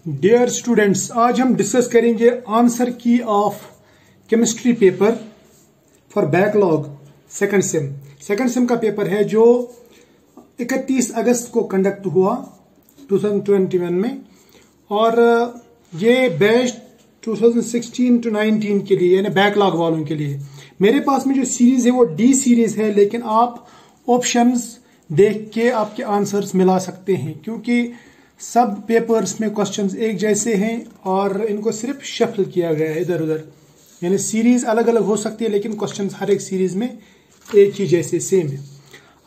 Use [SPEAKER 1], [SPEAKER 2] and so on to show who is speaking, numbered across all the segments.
[SPEAKER 1] Dear students, आज हम discuss करेंगे आंसर की of chemistry paper for backlog second same का पेपर है जो 31 अगस्त को कंडक्ट हुआ 2021 में। और ये बैच 2016 to 19 के लिए यानी बैकलॉग वालों के लिए। मेरे पास में जो सीरीज है वो डी सीरीज है, लेकिन आप ऑप्शंस देख के आपके आंसर्स मिला सकते हैं क्योंकि सब पेपर्स में क्वेश्चंस एक जैसे हैं और इनको सिर्फ शफल किया गया है इधर उधर। यानी सीरीज अलग अलग हो सकती है लेकिन क्वेश्चंस हर एक सीरीज में एक ही जैसे सेम है।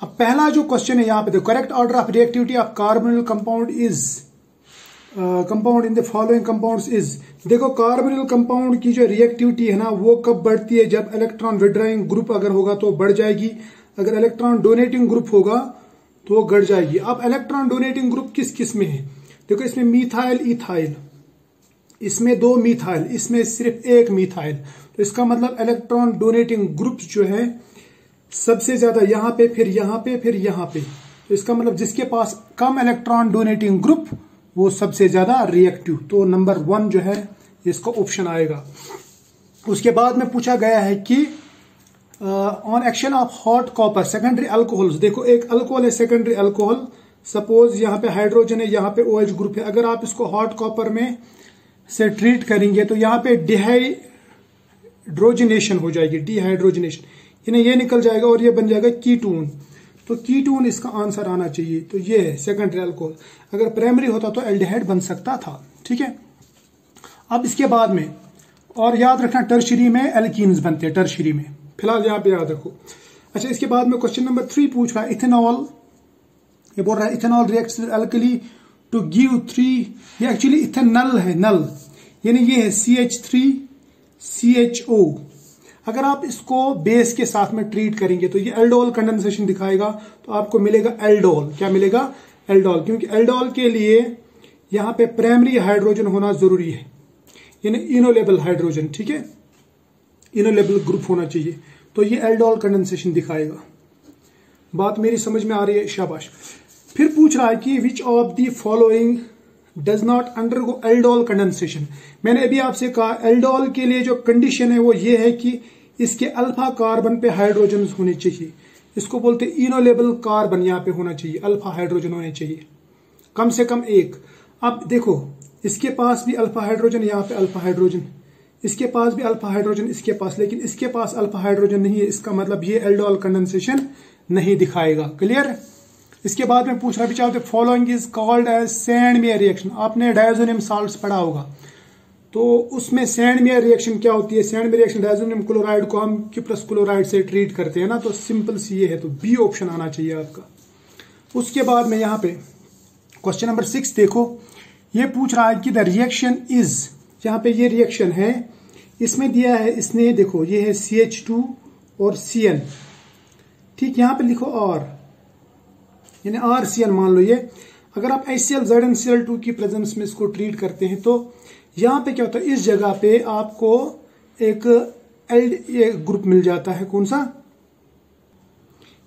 [SPEAKER 1] अब पहला जो क्वेश्चन है यहाँ पे, the correct order of reactivity of carbonyl compound is compound in the following compounds is. देखो कार्बोनिल कंपाउंड की जो रिएक्टिविटी है ना वो कब बढ़ती है, जब इलेक्ट्रॉन विड्रॉइंग ग्रुप अगर होगा तो बढ़ जाएगी, अगर इलेक्ट्रॉन डोनेटिंग ग्रुप होगा तो घट जाएगी। अब इलेक्ट्रॉन डोनेटिंग ग्रुप किस किस में है, देखो इसमें मिथाइल इथाइल, इसमें 2 मिथाइल, इसमें सिर्फ 1 मिथाइल। तो इसका मतलब इलेक्ट्रॉन डोनेटिंग ग्रुप जो है सबसे ज्यादा यहाँ पे, फिर यहाँ पे, फिर यहाँ पे। तो इसका मतलब जिसके पास कम इलेक्ट्रॉन डोनेटिंग ग्रुप वो सबसे ज्यादा रिएक्टिव। तो नंबर 1 जो है इसका ऑप्शन आएगा। उसके बाद में पूछा गया है कि on action of hot copper secondary alcohol. देखो एक अल्कोहल है सेकेंडरी अल्कोहल, सपोज यहाँ पे हाइड्रोजन है, यहाँ पे OH ग्रुप है। अगर आप इसको हॉट कॉपर में से ट्रीट करेंगे तो यहाँ पे डिहाइड्रोजनेशन हो जाएगी, डिहाइड्रोजनेशन यानी ये निकल जाएगा और ये बन जाएगा कीटोन। तो कीटोन इसका आंसर आना चाहिए। तो ये है सेकेंडरी अल्कोहल। अगर प्राइमरी होता तो एल्डिहाइड बन सकता था, ठीक है। अब इसके बाद में और याद रखना टर्शरी में एल्कीन्स बनते हैं, टर्शरी में, फिलहाल यहाँ पे याद रखो। अच्छा, इसके बाद में क्वेश्चन नंबर 3 पूछ रहा है इथेनॉल। ये बोल रहा है ethanol reacts with alkali to give 3, ये एक्चुअली इथेनल है, नल यानी ये है CH3CHO। अगर आप इसको बेस के साथ में ट्रीट करेंगे तो ये एल्डोल कंडेंसेशन दिखाएगा, तो आपको मिलेगा एल्डोल। क्या मिलेगा? एल्डोल, क्योंकि एल्डोल के लिए यहां पे प्राइमरी हाइड्रोजन होना जरूरी है, यानी इनोलेबल हाइड्रोजन, ठीक है, इनोलेबल ग्रुप होना चाहिए। तो ये एल्डोल कंडेंसेशन दिखाएगा। बात मेरी समझ में आ रही है? शाबाश। फिर पूछ रहा है कि विच of the following does not undergo aldol condensation. मैंने अभी आपसे कहा एल्डोल के लिए जो कंडीशन है वो ये है कि इसके अल्फा कार्बन पे हाइड्रोजन होने चाहिए। इसको बोलते इनोलेबल कार्बन यहाँ पे होना चाहिए, अल्फा हाइड्रोजन होने चाहिए, कम से कम 1। अब देखो इसके पास भी अल्फा हाइड्रोजन, यहाँ पे अल्फा हाइड्रोजन, इसके पास भी अल्फा हाइड्रोजन, इसके पास, लेकिन इसके पास अल्फा हाइड्रोजन नहीं है। इसका मतलब ये एल्डोल कंडेंसेशन नहीं दिखाएगा। क्लियर? इसके बाद में पूछ रहा which of the following is called as Sandmeyer reaction. आपने डायज़ोनियम साल्ट्स पढ़ा होगा, तो उसमें सैंडमेयर रिएक्शन क्या होती है? सैंडमेयर रिएक्शन डायज़ोनियम क्लोराइड को हम किप्रस क्लोराइड से ट्रीट करते हैं ना, तो सिंपल सी ये है, तो बी ऑप्शन आना चाहिए आपका। उसके बाद में यहाँ पे क्वेश्चन नंबर 6 देखो, ये पूछ रहा है कि द रिएक्शन इज, यहाँ पे ये रिएक्शन है, इसमें दिया है इसने, देखो ये है CH2 और CN, ठीक, यहाँ पे लिखो R यानी RCN मान लो ये। अगर आप HCl ZnCl2 की प्रेजेंस में इसको ट्रीट करते हैं तो यहाँ पे क्या होता है, इस जगह पे आपको एक ग्रुप मिल जाता है। कौन सा?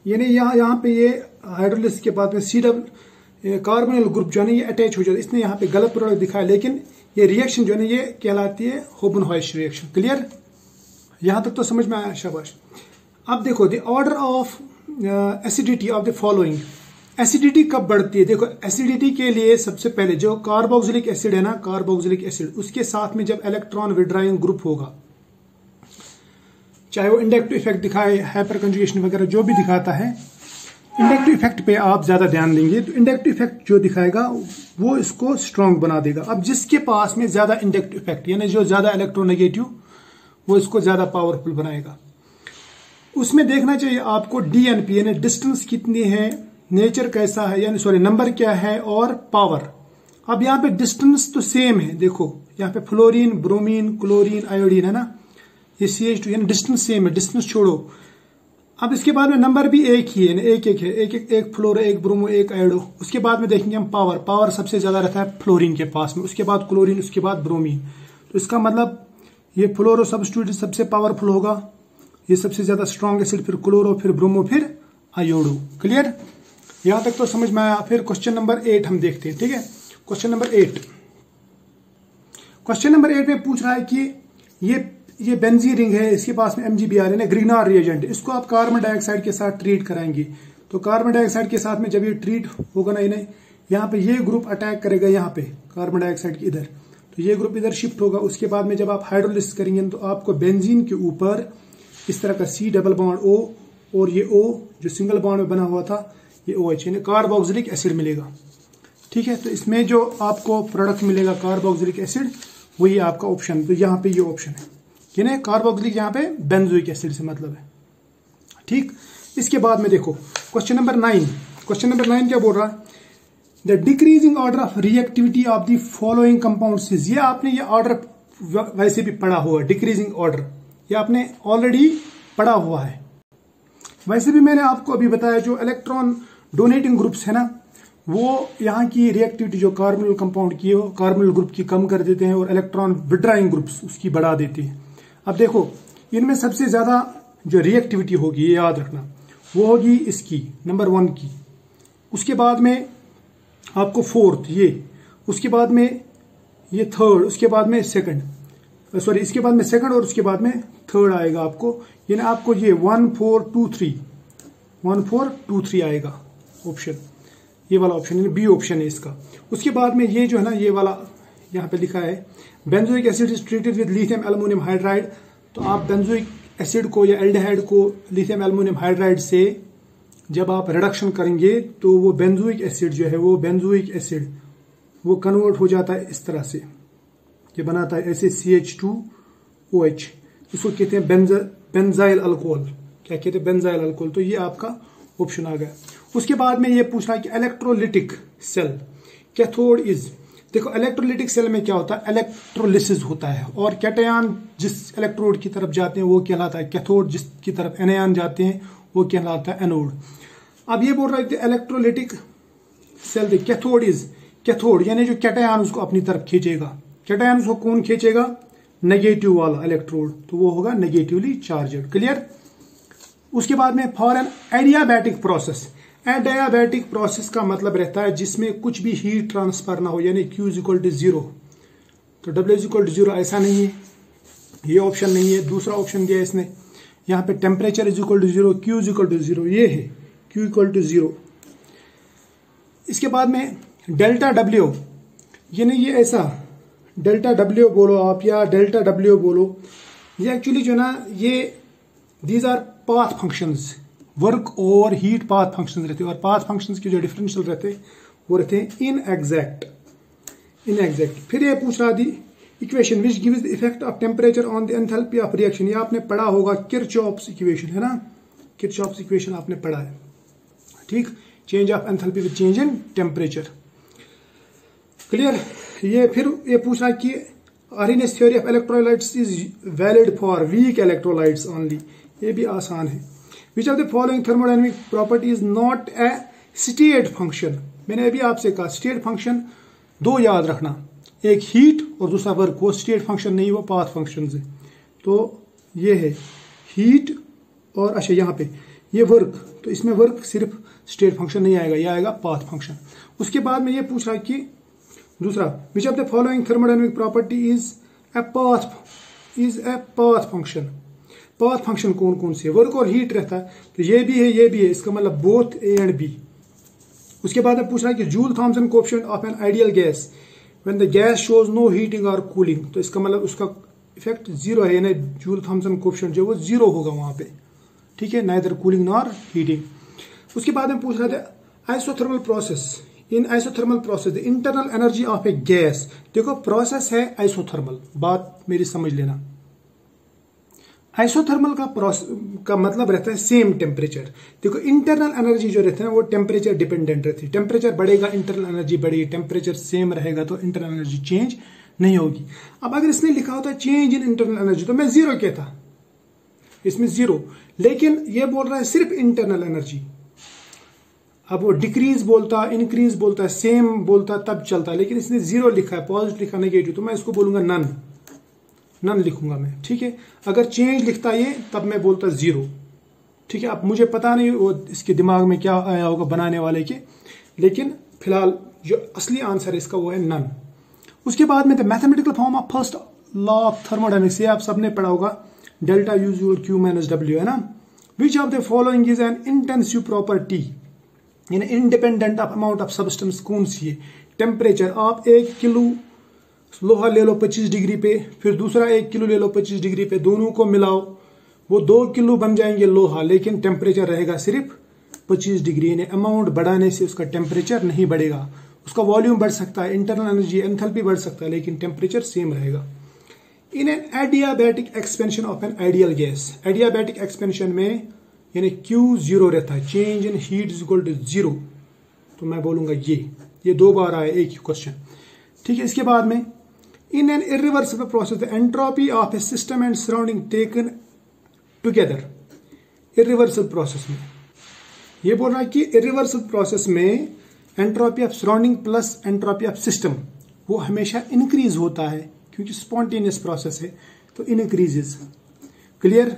[SPEAKER 1] यानी यहाँ पे ये हाइड्रोलिसिस के बाद में C कार्बोनिल ग्रुप जो है ना ये अटैच हो जाता है। इसने यहाँ पे गलत प्रोडक्ट दिखाया, लेकिन ये रिएक्शन जो है ना ये कहलाती है होबनहॉइश रिएक्शन। क्लियर? यहां तक तो समझ में आया? शाबाश। अब देखो the order of acidity of the following. Acidity कब बढ़ती है? देखो एसिडिटी के लिए सबसे पहले जो कार्बोक्सिलिक एसिड है ना, कार्बोक्सिलिक एसिड, उसके साथ में जब इलेक्ट्रॉन विड्रॉइंग ग्रुप होगा, चाहे वो इंडक्टिव इफेक्ट दिखाए, हाइपर कंजुगेशन वगैरह जो भी दिखाता है, इंडक्टिव इफेक्ट पे आप ज्यादा ध्यान देंगे तो इंडक्टिव इफेक्ट जो दिखाएगा वो इसको स्ट्रांग बना देगा। अब जिसके पास में ज्यादा इंडक्टिव इफेक्ट यानी जो ज्यादा इलेक्ट्रोनेगेटिव, वो इसको ज्यादा पावरफुल बनाएगा। उसमें देखना चाहिए आपको DNP यानी डिस्टेंस कितनी है, नेचर कैसा है, यानी सॉरी नंबर क्या है, और पावर। अब यहाँ पे डिस्टेंस तो सेम है, देखो यहाँ पे फ्लोरीन, ब्रोमीन, क्लोरीन, आयोडीन है ना, ये CH2 यानी डिस्टेंस सेम है, डिस्टेंस छोड़ो। अब इसके बाद में नंबर भी एक ही है, एक एक है, एक फ्लोरो, एक ब्रोमो, एक आयोडो। उसके बाद में देखेंगे हम पावर, पावर सबसे ज्यादा रहता है फ्लोरीन के पास में, उसके बाद क्लोरीन, उसके बाद ब्रोमीन। तो इसका मतलब ये फ्लोरो सब्स्टिट्यूट सबसे पावरफुल होगा, ये सबसे ज्यादा स्ट्रॉन्ग एसिड, फिर क्लोरो, फिर ब्रोमो, फिर आयोडो। क्लियर? यहां तक तो समझ में आया। फिर क्वेश्चन नंबर 8 हम देखते हैं, ठीक है। क्वेश्चन नंबर 8, क्वेश्चन नंबर 8 में पूछ रहा है कि ये बेंजीन रिंग है, इसके पास में MgBr है, ग्रिग्नार रिएजेंट, इसको आप कार्बन डाइऑक्साइड के साथ ट्रीट कराएंगे। तो कार्बन डाइऑक्साइड के साथ में जब ये ट्रीट होगा ना, इन्हें यहाँ पे ये ग्रुप अटैक करेगा, यहाँ पे कार्बन डाइऑक्साइड के इधर, तो ये ग्रुप इधर शिफ्ट होगा। उसके बाद में जब आप हाइड्रोलिसिस करेंगे तो आपको बेंजीन के ऊपर इस तरह का C डबल बॉन्ड O और ये O जो सिंगल बॉन्ड में बना हुआ था ये OH यानी कार्बोक्सिलिक एसिड मिलेगा। ठीक है, तो इसमें जो आपको प्रोडक्ट मिलेगा कार्बोक्सिलिक एसिड, वही आपका ऑप्शन, तो यहाँ पे ये ऑप्शन है कि नहीं, कार्बोक्सिलिक यहाँ पे बेंजोइक एसिड से मतलब है। ठीक, इसके बाद में देखो क्वेश्चन नंबर 9। क्वेश्चन नंबर 9 क्या बोल रहा है, the decreasing order of reactivity of the following compounds is. ये आपने ये ऑर्डर वैसे भी पढ़ा हुआ, डिक्रीजिंग ऑर्डर ये आपने ऑलरेडी पढ़ा हुआ है। वैसे भी मैंने आपको अभी बताया जो इलेक्ट्रॉन डोनेटिंग ग्रुप्स है ना, वो यहाँ की रिएक्टिविटी जो कार्बोनिल कंपाउंड की है वो कार्बोनिल ग्रुप की कम कर देते हैं और इलेक्ट्रॉन विड्राइंग ग्रुप्स उसकी बढ़ा देते हैं। अब देखो इनमें सबसे ज्यादा जो रिएक्टिविटी होगी, ये याद रखना, वो होगी इसकी नंबर 1 की, उसके बाद में आपको 4th ये, उसके बाद में ये 3rd, उसके बाद में 2nd, सॉरी इसके बाद में 2nd और उसके बाद में 3rd आएगा आपको, यानी आपको ये 1 4 2 3 1 4 2 3 आएगा ऑप्शन, ये वाला ऑप्शन है, बी ऑप्शन है इसका। उसके बाद में ये जो है ना, ये वाला यहाँ पे लिखा है benzoic acid is treated with lithium aluminium hydride. तो आप बेंजोइक एसिड को या एल्डिहाइड को लिथियम एल्युमिनियम हाइड्राइड से जब आप रिडक्शन करेंगे तो वो बेंजोइक एसिड जो है, वो बेंजोइक एसिड वो कन्वर्ट हो जाता है इस तरह से, ये बनाता है ऐसे CH2OH, इसको कहते हैं बेंजाइल अल्कोहल। क्या कहते हैं? Benzyl alcohol. तो ये आपका ऑप्शन आ गया। उसके बाद में ये पूछ रहा है कि इलेक्ट्रोलिटिक सेल कैथोड इज। देखो इलेक्ट्रोलिटिक सेल में क्या होता है, इलेक्ट्रोलिसिस होता है और कैटायन जिस इलेक्ट्रोड की तरफ जाते हैं वो कहलाता है कैथोड, जिसकी तरफ एनायन जाते हैं वो कहलाता है एनोड। अब ये बोल रहा है कि electrolytic cell cathode is, cathode यानी जो कैटायन उसको अपनी तरफ खींचेगा। कैटायन उसको कौन खींचेगा? नेगेटिव वाला इलेक्ट्रोड, तो वो होगा नेगेटिवली चार्जड। क्लियर? उसके बाद में for an adiabatic process, adiabatic process का मतलब रहता है जिसमें कुछ भी हीट ट्रांसफर ना हो, यानी Q = 0। तो W = 0 ऐसा नहीं है, ये ऑप्शन नहीं है। दूसरा ऑप्शन दिया है इसने, यहाँ पे टेम्परेचर = 0, Q = 0, ये है Q = 0। इसके बाद में डेल्टा W, यानी ये ऐसा डेल्टा W बोलो आप या डेल्टा W बोलो, ये एक्चुअली जो ना ये these our path functions, work और हीट पाथ फंक्शंस रहते हैं। और पाथ फंक्शंस के जो डिफरेंशियल रहते हैं वो रहते हैं इनएग्जैक्ट। फिर ये पूछ रहा थी equation which gives the effect of temperature on the enthalpy of reaction. ये आपने पढ़ा होगा, किरचॉफ्स इक्वेशन है ना, किरचॉफ्स इक्वेशन आपने पढ़ा है। ठीक, change of enthalpy with change in temperature. Clear? ये फिर ये पूछ रहा कि Arrhenius theory of electrolytes is valid for weak electrolytes only. ये भी आसान है। विच of the following thermodynamic property is not a state function. मैंने अभी आपसे कहा स्टेट फंक्शन दो याद रखना, एक हीट और दूसरा वर्क। वो स्टेट फंक्शन नहीं, वो पाथ फंक्शन है। तो ये है हीट और अच्छा यहाँ पे ये वर्क, तो इसमें वर्क सिर्फ स्टेट फंक्शन नहीं आएगा, यह आएगा पाथ फंक्शन। उसके बाद में ये पूछ रहा है कि दूसरा विच of the following thermodynamic property is a path function. Path function कौन कौन से? वर्क और हीट रहता है, तो ये भी है, ये भी है, इसका मतलब बोथ ए एंड बी। उसके बाद में पूछ रहा है कि Joule Thomson coefficient of an ideal gas when the gas shows no heating और कूलिंग। तो इसका मतलब उसका इफेक्ट 0 है, यानी जूल थॉमसन कोएफिशिएंट जो वो 0 होगा वहां पे। ठीक है, नाइदर कूलिंग नॉर हीटिंग। उसके बाद में पूछ रहा था isothermal process. In isothermal process the internal energy of A gas. देखो प्रोसेस है आइसोथर्मल, बात मेरी समझ लेना। आइसोथर्मल का मतलब रहता है सेम टेम्परेचर। देखो इंटरनल एनर्जी जो रहती है वो टेम्परेचर डिपेंडेंट रहती है। टेम्परेचर बढ़ेगा इंटरनल एनर्जी बढ़ेगी, टेम्परेचर सेम रहेगा तो इंटरनल एनर्जी चेंज नहीं होगी। अब अगर इसने लिखा होता है चेंज इन इंटरनल एनर्जी तो मैं 0 कहता, इसमें 0, लेकिन ये बोल रहा है सिर्फ इंटरनल एनर्जी। अब वो डिक्रीज बोलता, इंक्रीज बोलता है, सेम बोलता तब चलता, लेकिन इसने 0 लिखा है, पॉजिटिव लिखा, नेगेटिव, तो मैं इसको बोलूंगा नन लिखूंगा मैं। ठीक है, अगर चेंज लिखता ये तब मैं बोलता 0। ठीक है, अब मुझे पता नहीं वो इसके दिमाग में क्या आया होगा बनाने वाले के, लेकिन फिलहाल जो असली आंसर है इसका वो है नन। उसके बाद में the mathematical form of first law of thermodynamics, ये आप सबने पढ़ा होगा, delta U equal Q minus W, है ना। Which of the following is an intensive property, यानी independent of amount of substance, कौन सी है? टेम्परेचर, आप 1 किलो लोहा ले लो 25 डिग्री पे, फिर दूसरा 1 किलो ले लो 25 डिग्री पे, दोनों को मिलाओ, वो 2 किलो बन जाएंगे लोहा, लेकिन टेम्परेचर रहेगा सिर्फ 25 डिग्री, यानी अमाउंट बढ़ाने से उसका टेम्परेचर नहीं बढ़ेगा, उसका वॉल्यूम बढ़ सकता है, इंटरनल एनर्जी एंथैल्पी बढ़ सकता है, लेकिन टेम्परेचर सेम रहेगा। In an adiabatic expansion of an ideal gas, adiabatic expansion में यानी Q 0 रहता है, change in heat is equal to 0, तो मैं बोलूंगा ये 2 बार आया एक ही क्वेश्चन, ठीक है। इसके बाद में in an irreversible process the entropy of A system and surrounding taken together, irreversible process में ये बोल रहा है कि इरिवर्सिबल प्रोसेस में entropy of surrounding plus entropy of system वो हमेशा इंक्रीज होता है, क्योंकि स्पॉन्टेनियस प्रोसेस है तो इनक्रीजेस, क्लियर।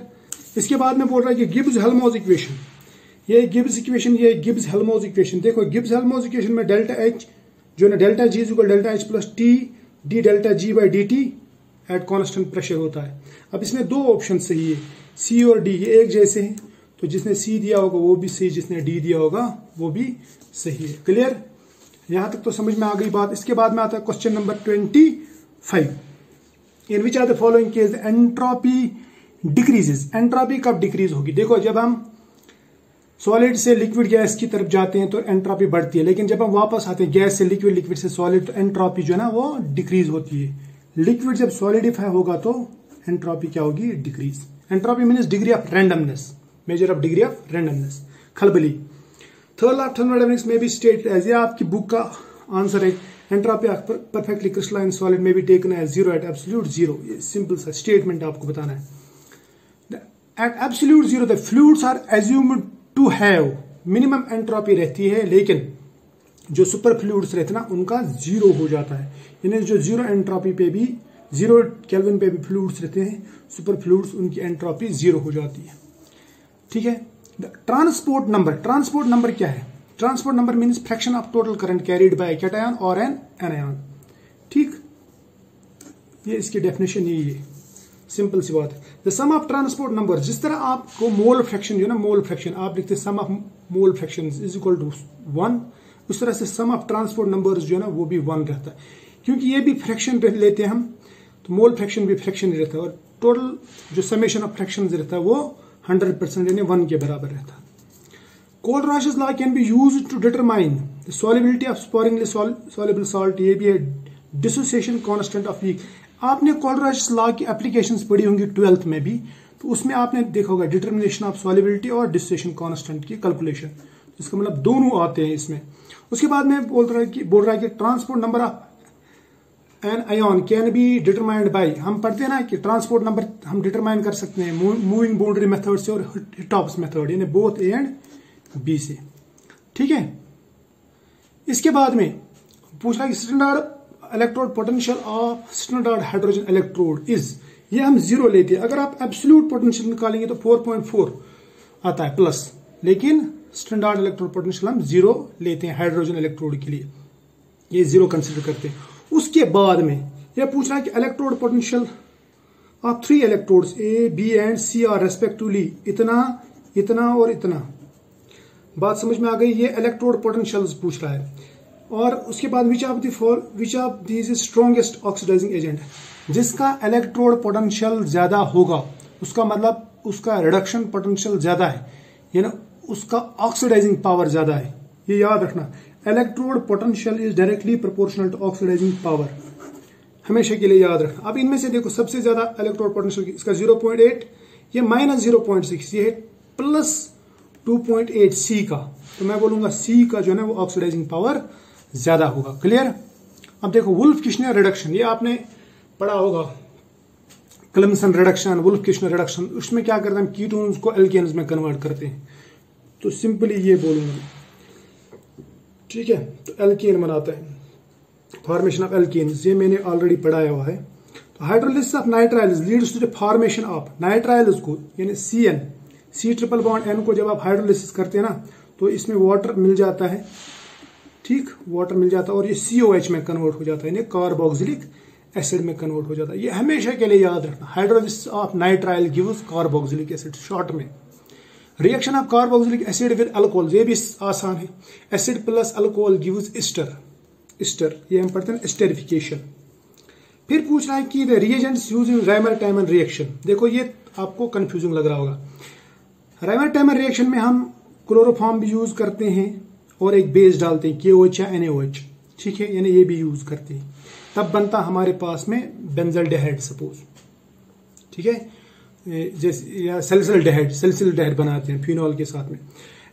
[SPEAKER 1] इसके बाद में बोल रहा है कि गिब्स हेल्महोल्ट्ज इक्वेशन, ये गिब्स इक्वेशन, ये गिब्स हेल्महोल्ट्ज इक्वेशन, देखो गिब्स हेल्महोल्ट्ज इक्वेशन में डेल्टा एच जो ना delta G equal delta H plus T D delta G by D T at constant pressure होता है। अब इसमें 2 ऑप्शन सही है, सी और डी, ये एक जैसे हैं, तो जिसने सी दिया होगा वो भी सही, जिसने डी दिया होगा वो भी सही है, क्लियर। यहां तक तो समझ में आ गई बात। इसके बाद में आता है question number 25, in which are the following case entropy decreases, entropy कब डिक्रीज होगी? देखो जब हम सॉलिड से लिक्विड गैस की तरफ जाते हैं तो एंट्रोपी बढ़ती है, लेकिन जब हम वापस आते हैं गैस से लिक्विड, लिक्विड से सॉलिड, तो एंट्रोपी जो है ना वो डिक्रीज होती है। लिक्विड जब सॉलिडिफाई होगा तो एंट्रोपी क्या होगी? Decrease. Entropy means degree of randomness, measure of degree of randomness, खलबली। थर्ड लॉ ऑफ थर्मोडायनामिक्स में भी स्टेट एज, ये आपकी बुक का आंसर है, entropy of perfectly crystalline solid में भी टेकन एज 0 एट एब्सोल्यूट 0, ये सिंपल सा स्टेटमेंट आपको बताना है। At absolute 0 the fluids are assumed to have minimum entropy रहती है, लेकिन जो सुपर फ्लूइड्स रहते हैं ना उनका 0 हो जाता है, यानी जो 0 एंट्रोपी पे भी, 0 केल्विन पे भी फ्लूइड्स रहते हैं, सुपर फ्लूइड्स, उनकी एंट्रोपी 0 हो जाती है, ठीक है। ट्रांसपोर्ट नंबर, ट्रांसपोर्ट नंबर क्या है? Transport number means fraction of total current carried by cation और एन एनायन, ठीक, ये इसकी डेफिनेशन यही है, सिंपल सी बात है। The sum of transport number, जिस तरह आपको मोल फ्रैक्शन जो है ना, मोल फ्रैक्शन आप लिखते हैं sum of mole fraction is equal to 1, उस तरह से सम ऑफ ट्रांसपोर्ट नंबर्स जो है ना वो भी 1 रहता है, क्योंकि ये भी फ्रैक्शन लेते हैं हम, तो मोल फ्रैक्शन भी फ्रैक्शन रहता है, और टोटल जो समेशन ऑफ फ्रैक्शन रहता है वो 100% यानी 1 के बराबर रहता है। Kohlrausch's law can be used to determine the solubility of sparingly soluble salt, ये भी है डिसोसिएशन कांस्टेंट ऑफ वीक। आपने कोलराशस लॉ की एप्लीकेशंस पढ़ी होंगी 12th में भी, तो उसमें आपने देखा होगा डिटर्मिनेशन ऑफ सॉल्युबिलिटी और डिसोसिएशन कांस्टेंट की कैलकुलेशन, इसका मतलब दोनों आते हैं इसमें। उसके बाद में बोल रहा है कि transport number of an ion can be determined by, हम पढ़ते हैं ना कि ट्रांसपोर्ट नंबर हम डिटरमाइन कर सकते हैं मूविंग बाउंड्री मेथड से और हिटॉप्स मेथड, यानी बोथ ए एंड बी से, ठीक है। इसके बाद में पूछ रहा है कि standard electrode potential of standard hydrogen electrode is, ये हम 0 लेते हैं, अगर आप एब्सोल्यूट पोटेंशियल निकालेंगे तो 4.4 आता है प्लस, लेकिन स्टैंडर्ड इलेक्ट्रोड पोटेंशियल हम 0 लेते हैं हाइड्रोजन इलेक्ट्रोड के लिए, ये 0 कंसिडर करते हैं। उसके बाद में यह पूछ रहा है कि electrode potential of 3 electrodes A B and C are respectively इतना, इतना और इतना, बात समझ में आ गई, ये इलेक्ट्रोड पोटेंशियल्स पूछ रहा है। और उसके बाद which of these is strongest oxidising agent, जिसका इलेक्ट्रोड पोटेंशियल ज्यादा होगा उसका मतलब उसका रिडक्शन पोटेंशियल ज्यादा है, यानी उसका ऑक्सीडाइजिंग पावर ज्यादा है, ये याद रखना। Electrode potential is directly proportional to oxidising power, हमेशा के लिए याद रखना। अब इनमें से देखो सबसे ज्यादा इलेक्ट्रोड पोटेंशियल इसका 0.8, ये -0.6, ये है +2.8 सी का, तो मैं बोलूंगा सी का जो है ना वो ऑक्सीडाइजिंग पावर ज्यादा होगा, क्लियर। अब देखो वुल्फ किशनर रिडक्शन, ये आपने पढ़ा होगा, क्लिमसन रिडक्शन, वुल्फ किशनर रिडक्शन, उसमें क्या करते हैं हम कीटोन्स को एल्केन्स में कन्वर्ट करते हैं, तो सिंपली ये बोलूंगा, ठीक है। तो एल्केन बनाता है, फॉर्मेशन ऑफ एल्केन्स, ये मैंने ऑलरेडी पढ़ाया हुआ है। तो hydrolysis of nitriles leads to the formation of nitriles को, यानी CN, C triple bond N को जब आप हाइड्रोलिसिस करते हैं ना तो इसमें वाटर मिल जाता है, ठीक, वाटर मिल जाता है और ये COH में कन्वर्ट हो जाता है, यानी कार्बोक्सिलिक एसिड में कन्वर्ट हो जाता है। ये हमेशा के लिए याद रखना, hydrolysis of nitrile gives carboxylic acid. Short में reaction of carboxylic acid with alcohol, ये भी आसान है। Acid plus alcohol gives ester, ester ये हम पढ़ते हैं एस्टरिफिकेशन। फिर पूछ रहा है कि the reagents use in राइमर-टाइमन reaction. देखो ये आपको कंफ्यूजिंग लग रहा होगा। राइमर-टाइमन रिएक्शन में हम क्लोरोफॉर्म भी यूज करते हैं और एक बेस डालते हैं KOH या NaOH, ठीक है, यानी ये भी यूज करते हैं, तब बनता हमारे पास में बेंजल्डेहाइड सपोज, ठीक है, जैसे या सैलिसिलडेहाइड बनाते हैं फिनॉल के साथ में।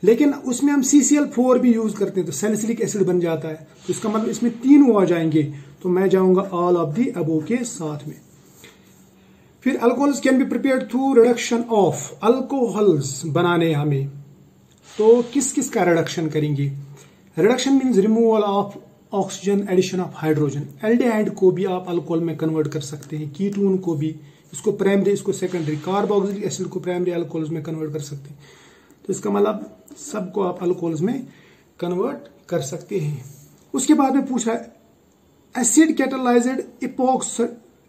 [SPEAKER 1] लेकिन उसमें हम CCl4 भी यूज करते हैं तो सैलिसिलिक एसिड बन जाता है। तो इसका मतलब इसमें 3 O आ जाएंगे, तो मैं जाऊंगा ऑल ऑफ दी अबो के साथ में। फिर alcohols can be prepared through reduction of, alcohols बनाने हमें तो किस किस का रिडक्शन करेंगे। Reduction means removal of oxygen, addition of hydrogen. Aldehyde को भी आप अल्कोहल में कन्वर्ट कर सकते हैं, कीटोन को भी, इसको प्राइमरी इसको सेकेंडरी, कार्बोक्सिलिक एसिड को प्राइमरी अल्कोहल्स में कन्वर्ट कर सकते हैं। तो इसका मतलब सबको आप अल्कोहल्स में कन्वर्ट कर सकते हैं। उसके बाद में पूछ रहा है acid catalysed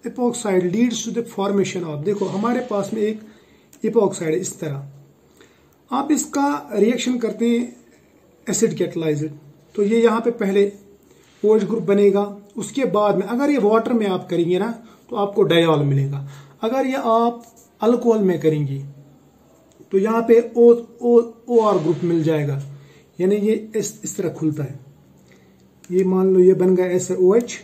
[SPEAKER 1] epoxide leads to the formation of. देखो हमारे पास में एक इपॉक्साइड है इस तरह, आप इसका रिएक्शन करते हैं एसिड कैटालाइज्ड, तो ये यहां पे पहले OH ग्रुप बनेगा। उसके बाद में अगर ये वाटर में आप करेंगे ना तो आपको डायॉल मिलेगा। अगर ये आप अल्कोहल में करेंगे तो यहाँ पे OR ग्रुप मिल जाएगा, यानी ये इस तरह खुलता है। ये मान लो ये बन गया ऐसे OH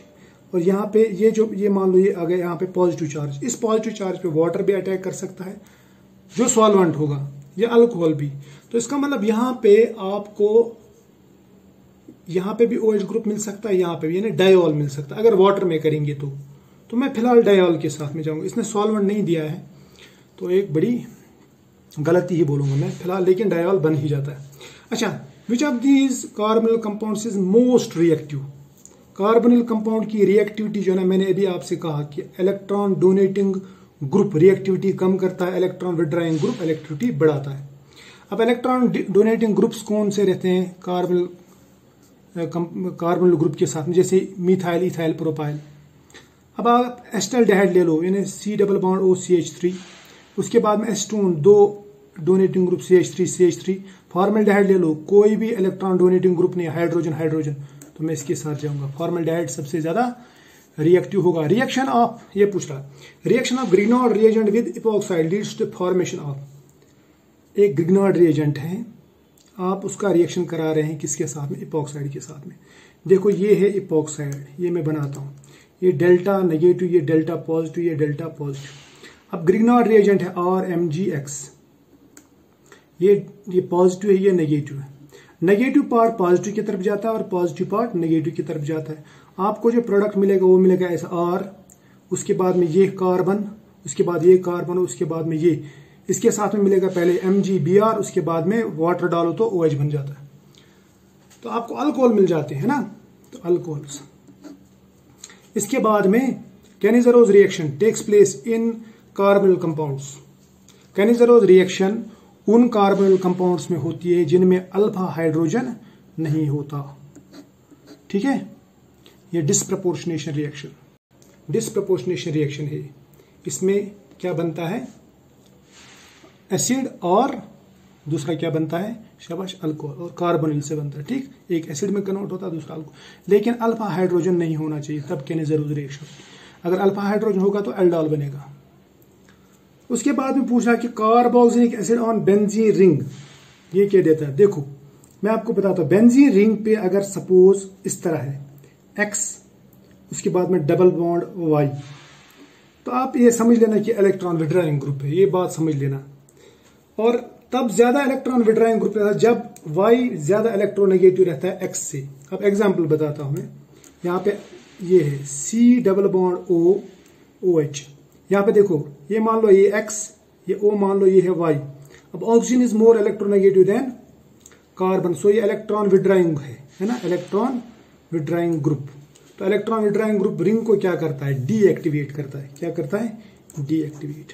[SPEAKER 1] और यहाँ पे ये मान लो ये आ गया यहाँ पे पॉजिटिव चार्ज। इस पॉजिटिव चार्ज पे वाटर भी अटैक कर सकता है जो सॉल्वेंट होगा, या अल्कोहल भी। तो इसका मतलब यहाँ पे आपको यहाँ पे भी OH ग्रुप मिल सकता है, यहाँ पे भी, यानी डायॉल मिल सकता है अगर वाटर में करेंगे तो मैं फिलहाल डायॉल के साथ में जाऊंगा। इसने सॉल्वेंट नहीं दिया है तो एक बड़ी गलती ही बोलूंगा मैं फिलहाल, लेकिन डायॉल बन ही जाता है। अच्छा, विच of these carbonyl compounds is most reactive. Carbonyl compound की रिएक्टिविटी जो है ना, मैंने अभी आपसे कहा कि इलेक्ट्रॉन डोनेटिंग ग्रुप रिएक्टिविटी कम करता है, इलेक्ट्रॉन विड्रॉइंग ग्रुप इलेक्ट्रिविटी बढ़ाता है। अब इलेक्ट्रॉन डोनेटिंग ग्रुप्स कौन से रहते हैं कार्बोनिल ग्रुप के साथ में, जैसे मिथाइल, इथाइल, प्रोपाइल। अब आप एस्टल्डेहाइड ले लो, यानी C+O CH3, उसके बाद में Aston, 2 donating group CH3 formaldehyde ले लो, कोई भी इलेक्ट्रॉन डोनेटिंग ग्रुप नहीं, हाइड्रोजन, तो मैं इसके साथ जाऊंगा। फॉर्मल्डिहाइड सबसे ज्यादा रिएक्टिव होगा। रिएक्शन ऑफ, ये पूछ रहा, reaction of Grignard reagent with epoxide leads to formation of. एक ग्रिग्नॉर्ड रिएजेंट है, आप उसका रिएक्शन करा रहे हैं किसके साथ में, इपॉक्साइड के साथ में। देखो ये है इपॉक्साइड, ये मैं बनाता हूं, ये डेल्टा नेगेटिव, ये डेल्टा पॉजिटिव, ये डेल्टा पॉजिटिव। अब ग्रिग्नॉर्ड रिएजेंट है RMgX, ये पॉजिटिव है, ये नेगेटिव है। नेगेटिव पार्ट पॉजिटिव की तरफ जाता है और पॉजिटिव पार्ट नेगेटिव की तरफ जाता है। आपको जो प्रोडक्ट मिलेगा वो मिलेगा ऐसा R, उसके बाद में ये कार्बन, उसके बाद ये कार्बन, उसके बाद में ये, इसके साथ में मिलेगा पहले MgBr, उसके बाद में वाटर डालो तो OH बन जाता है। तो आपको अल्कोहल मिल जाते हैं ना, तो अल्कोहल्स। इसके बाद में Cannizzaro's reaction takes place in carbonyl compounds. Cannizzaro's reaction उन कार्बोनिल कंपाउंड्स में होती है जिनमें अल्फा हाइड्रोजन नहीं होता, ठीक है। ये डिस्प्रपोर्शनेशन रिएक्शन है। इसमें क्या बनता है, एसिड, और दूसरा क्या बनता है, शाबाश, अल्कोहल, और कार्बोनिल से बनता है, ठीक। एक एसिड में कन्वर्ट होता है, दूसरा अल्कोहल। लेकिन अल्फा हाइड्रोजन नहीं होना चाहिए, तब कैनिज़रोज रिएक्शन। अगर अल्फा हाइड्रोजन होगा तो एल्डोल बनेगा। उसके बाद में पूछा कि carboxylic acid on benzene ring, ये क्या देता है। देखो मैं आपको बताता हूं, बेंजीन रिंग पे अगर सपोज इस तरह है X, उसके बाद में डबल बॉन्ड Y, तो आप ये समझ लेना कि इलेक्ट्रॉन विड्रॉइंग ग्रुप है, ये बात समझ लेना। और तब ज्यादा इलेक्ट्रॉन विड्रॉइंग ग्रुप रहता है जब Y ज्यादा इलेक्ट्रोनेगेटिव रहता है X से। अब एग्जांपल बताता हूं मैं, यहाँ पे ये है C+O OH, यहाँ पे देखो ये मान लो ये X, ये O मान लो ये है Y। अब oxygen is more electronegative than carbon, so ये इलेक्ट्रॉन विड्रॉइंग है ना, इलेक्ट्रॉन विड्रॉइंग ग्रुप। तो इलेक्ट्रॉन विड्रॉइंग ग्रुप रिंग को क्या करता है, डीएक्टिवेट करता है। क्या करता है, डीएक्टिवेट।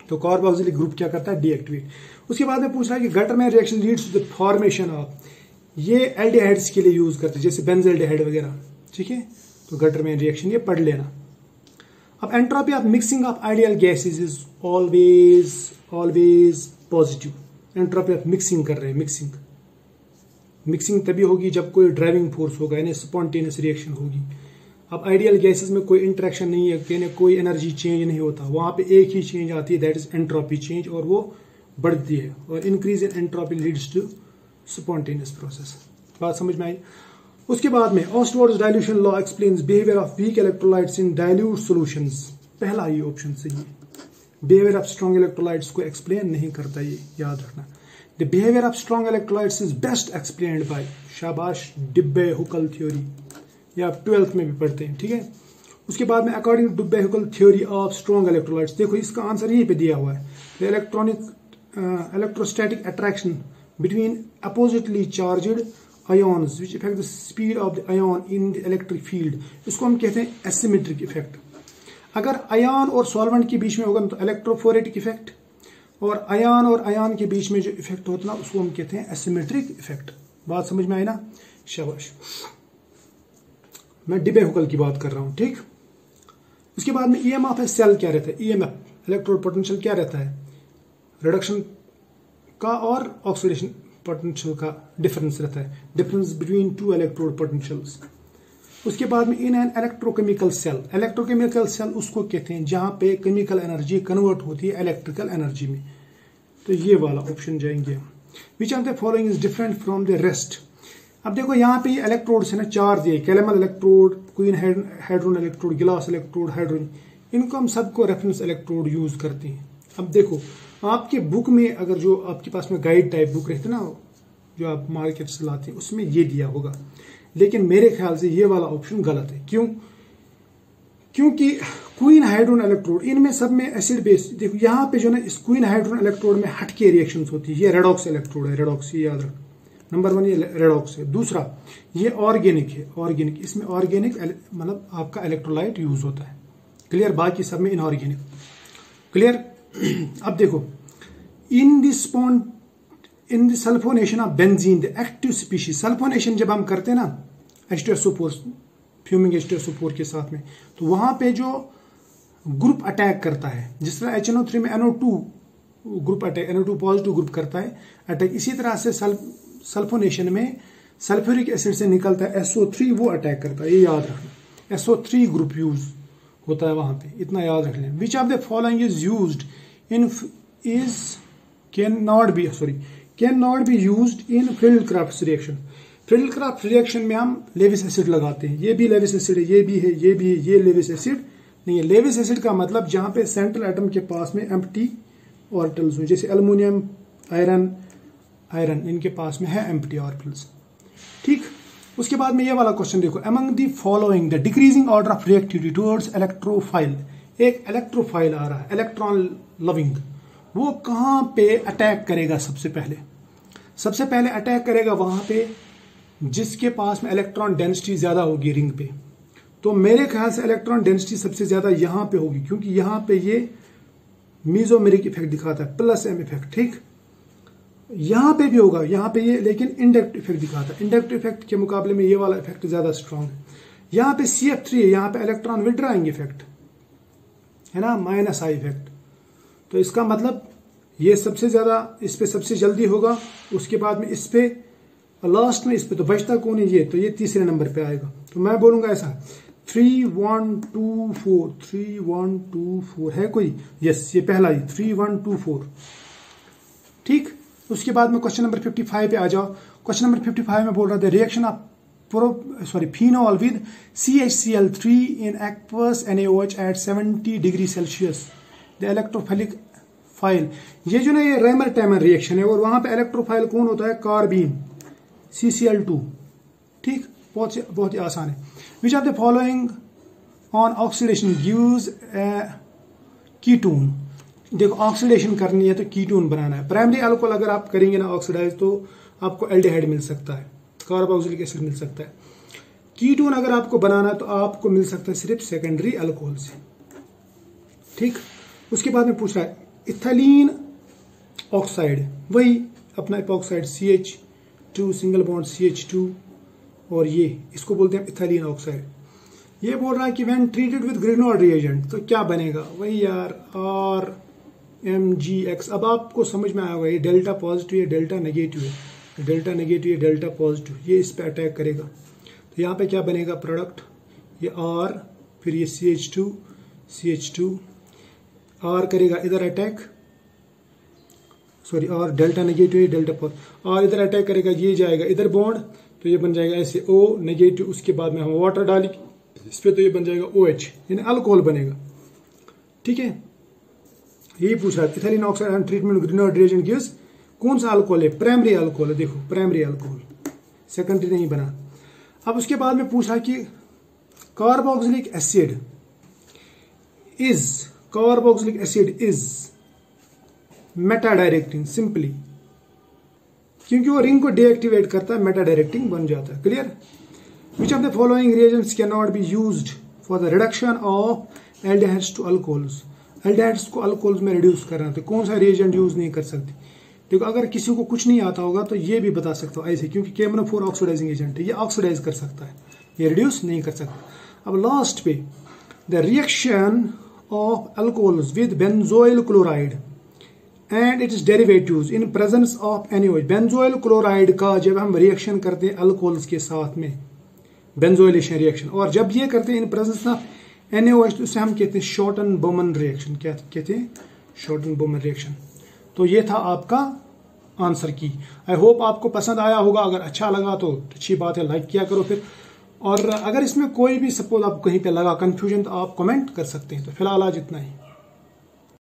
[SPEAKER 1] तो कार्बोक्सिलिक ग्रुप क्या करता है, डीएक्टिवेट। उसके बाद में पूछ रहा है कि Gattermann reaction leads to the formation of. ये एल्डिहाइड्स के लिए यूज करते हैं, जैसे बेंजल्डिहाइड वगैरह, ठीक है। तो गटरमैन रिएक्शन ये पढ़ लेना। अब entropy of mixing of ideal gases is always positive. Entropy of mixing कर रहे हैं, मिक्सिंग तभी होगी जब कोई ड्राइविंग फोर्स होगा, यानी स्पॉन्टेनियस रिएक्शन होगी। अब आइडियल गैसेस में कोई इंटरेक्शन नहीं है, यानी कोई एनर्जी चेंज नहीं होता, वहां पे एक ही चेंज आती है, दैट इज एंट्रोपी चेंज, और वो बढ़ती है। और increase in entropy leads to spontaneous process. बात समझ में आई। उसके बाद में Ostwald's dilution law explains behaviour of weak electrolytes in dilute solutions. पहला ये ऑप्शन सही है। बिहेवियर ऑफ स्ट्रॉन्ग इलेक्ट्रोलाइट्स को एक्सप्लेन नहीं करता, ये याद रखना। The behaviour of strong electrolytes is best explained by, शाबाश, डिब्बे-हुकल थ्योरी, ये आप 12th में भी पढ़ते हैं, ठीक है। उसके बाद में according to Debye Hückel theory of strong electrolytes, देखो इसका आंसर यहीं पे दिया हुआ है। Electrostatic attraction between oppositely charged ions which affect the speed of the ion in the electric field, इसको हम कहते हैं एसिमेट्रिक इफेक्ट। अगर आयन और सॉल्वेंट के बीच में होगा तो इलेक्ट्रोफोरेटिक इफेक्ट, और आयन के बीच में जो इफेक्ट होता है ना उसको हम कहते हैं एसिमेट्रिक इफेक्ट। बात समझ में आई ना, शाबाश। मैं डिब्बे-हुकल की बात कर रहा हूं, ठीक। उसके बाद में ईएमएफ ऑफ सेल क्या रहता है, ईएमएफ इलेक्ट्रोड पोटेंशियल क्या रहता है, रिडक्शन का और ऑक्सीडेशन पोटेंशियल का डिफरेंस रहता है, difference between two electrode potentials. उसके बाद में इन एन इलेक्ट्रोकेमिकल सेल उसको कहते हैं जहां पे केमिकल एनर्जी कन्वर्ट होती है इलेक्ट्रिकल एनर्जी में, तो ये वाला ऑप्शन जाएंगे। विच of the following is different from the rest. अब देखो यहाँ पे ये इलेक्ट्रोड है ना, चार दिए, कैलेमल इलेक्ट्रोड, क्वीन हाइड्रोन इलेक्ट्रोड, गिलास इलेक्ट्रोड, हाइड्रोजन, इनको हम सबको रेफरेंस इलेक्ट्रोड यूज करते हैं। अब देखो आपके बुक में, अगर जो आपके पास में गाइड टाइप बुक रहती है ना, जो आप मार्केट से लाते हैं, उसमें ये दिया होगा, लेकिन मेरे ख्याल से ये वाला ऑप्शन गलत है। क्यों? क्योंकि क्वीन हाइड्रोन इलेक्ट्रोड, इनमें सब में एसिड बेस, देखो यहाँ पे जो ना इस क्वीन हाइड्रोन इलेक्ट्रोड में हटके रिएक्शंस होती है। ये रेडॉक्स इलेक्ट्रोड है, रेडॉक्स, ये याद रख, नंबर 1 ये रेडॉक्स है। दूसरा ये ऑर्गेनिक है, ऑर्गेनिक, इसमें ऑर्गेनिक मतलब आपका इलेक्ट्रोलाइट यूज होता है, क्लियर। बाकी सब में इनऑर्गेनिक, क्लियर। अब देखो in the sulphonation of benzene the active species, sulphonation जब हम करते हैं ना H2SO4, फ्यूमिंग H2SO4 के साथ में, तो वहां पे जो ग्रुप अटैक करता है, जिस तरह HNO3 में NO2 group attack, NO2 positive group करता है अटैक, इसी तरह से सल्फोनेशन में सल्फ्यूरिक एसिड से निकलता है SO3, वो अटैक करता है, ये याद रखना। SO3 ग्रुप यूज होता है वहां पे, इतना याद रख लें। विच of the following is used in can not be used in Friedel-craft reaction. Friedel-craft reaction में हम लेविस एसिड लगाते हैं, ये भी लेविस एसिड है, ये भी है, ये भी है, ये लेविस एसिड नहीं है। लेविस एसिड का मतलब जहां पे सेंट्रल एटम के पास में एम्प्टी ऑर्बिटल्स हो, जैसे एल्युमिनियम, आयरन इनके पास में है एम्प्टी ऑर्बिटल्स, ठीक। उसके बाद में ये वाला क्वेश्चन देखो, among the following the decreasing order of reactivity towards electrophile, एक इलेक्ट्रोफाइल आ रहा है, इलेक्ट्रॉन लविंग, वो कहां पे अटैक करेगा? सबसे पहले अटैक करेगा वहां पे जिसके पास में इलेक्ट्रॉन डेंसिटी ज्यादा होगी रिंग पे। तो मेरे ख्याल से इलेक्ट्रॉन डेंसिटी सबसे ज्यादा यहां पे होगी, क्योंकि यहां पे ये मीजोमेरिक इफेक्ट दिखाता है, +M इफेक्ट, ठीक। यहां पे भी होगा, यहां पे ये लेकिन इंडक्ट इफेक्ट दिखाता है, इंडक्ट इफेक्ट के मुकाबले में ये वाला इफेक्ट ज्यादा स्ट्रॉन्ग है। यहां पे CF3 है, यहां पे इलेक्ट्रॉन विड्रॉइंग इफेक्ट है ना, -I इफेक्ट। तो इसका मतलब ये सबसे ज्यादा इस पे सबसे जल्दी होगा, उसके बाद में इस पे, लास्ट में इस पे, तो बचता कौन है ये, तो ये तीसरे नंबर पे आएगा। तो मैं बोलूंगा ऐसा 3 1 2 4, 3 1 2 4 है कोई? यस, ये पहला ही 3 1 2 4, ठीक। उसके बाद में क्वेश्चन नंबर 55 पे आ जाओ। क्वेश्चन नंबर 55 में बोल रहा था reaction of phenol with CHCl3 in aqueous NaOH at 70 degree Celsius the electrophilic file. ये जो ना ये रेमर-टैमर रिएक्शन है, और वहां पे इलेक्ट्रोफाइल कौन होता है? कार्बीन, CCl2, ठीक। बहुत ही आसान है। विच of the following on oxidation gives ketone. देखो ऑक्सीडेशन करनी है तो कीटोन बनाना है। प्राइमरी अल्कोहल अगर आप करेंगे ना ऑक्सीडाइज, तो आपको एल्डिहाइड मिल सकता है, कार्बोक्सिलिक एसिड मिल सकता है। कीटोन अगर आपको बनाना है तो आपको मिल सकता है सिर्फ सेकेंडरी अल्कोहल से, ठीक। उसके बाद में पूछ रहा है इथाइलिन ऑक्साइड, वही अपना इपॉक्साइड 2 सिंगल बॉन्ड CH2 और ये इसको बोलते हैं इथाइलिन ऑक्साइड। ये बोल रहा है कि व्हेन ट्रीटेड विद ग्रिग्नॉर्ड रिएजेंट तो क्या बनेगा, वही यार RMgX। अब आपको समझ में आया होगा ये डेल्टा पॉजिटिव है, डेल्टा नेगेटिव है, डेल्टा नेगेटिव है, डेल्टा पॉजिटिव, ये इस पे अटैक करेगा। तो यहाँ पे क्या बनेगा प्रोडक्ट, ये R फिर ये CH2 R करेगा इधर attack, sorry R delta negative है, डेल्टा पॉजिटिव, R इधर अटैक करेगा, ये जाएगा इधर बॉन्ड तो ये बन जाएगा ऐसे O नेगेटिव, उसके बाद में हम वाटर डालेंगे इस पे तो ये बन जाएगा OH यानी अल्कोहल बनेगा। ठीक है, यही पूछ रहा है ethylene oxide and treatment Grignard reagent gives, कौन सा अल्कोहल है, प्राइमरी अल्कोहल है, देखो प्राइमरी अल्कोहल, सेकेंडरी नहीं बना। अब उसके बाद में पूछा कि carboxylic acid is Meta directing simply, क्योंकि वो रिंग को डीएक्टिवेट करता है, मेटा डायरेक्टिंग बन जाता है। Clear. Which of the following reagents cannot be used for the reduction of aldehydes to alcohols, aldehydes को अल्कोहल्स में रिड्यूस करना, तो कौन सा रिएजेंट यूज नहीं कर सकते। देखो अगर किसी को कुछ नहीं आता होगा तो ये भी बता सकता हूँ ऐसे, क्योंकि KMnO4 ऑक्सीडाइजिंग एजेंट है, ये ऑक्सीडाइज कर सकता है, ये रिड्यूस नहीं कर सकता। अब लास्ट पे the reaction of alcohols with benzoyl chloride and it's derivatives in presence of NaOH। Benzoyl chloride का जब हम रिएक्शन करते हैं अल्कोहल्स के साथ में, बेंजोइलेशन रिएक्शन, और जब ये करते हैं इन प्रेजेंस ऑफ NaOH तो उसे हम कहते हैं शॉर्टन बोमन रिएक्शन। क्या कहते हैं, शॉर्टन बोमन रिएक्शन। तो ये था आपका आंसर की। आई होप आपको पसंद आया होगा, अगर अच्छा लगा तो अच्छी बात है, लाइक किया करो फिर, और अगर इसमें कोई भी सपोज आपको कहीं पे लगा कंफ्यूजन तो आप कमेंट कर सकते हैं। तो फिलहाल आज इतना ही।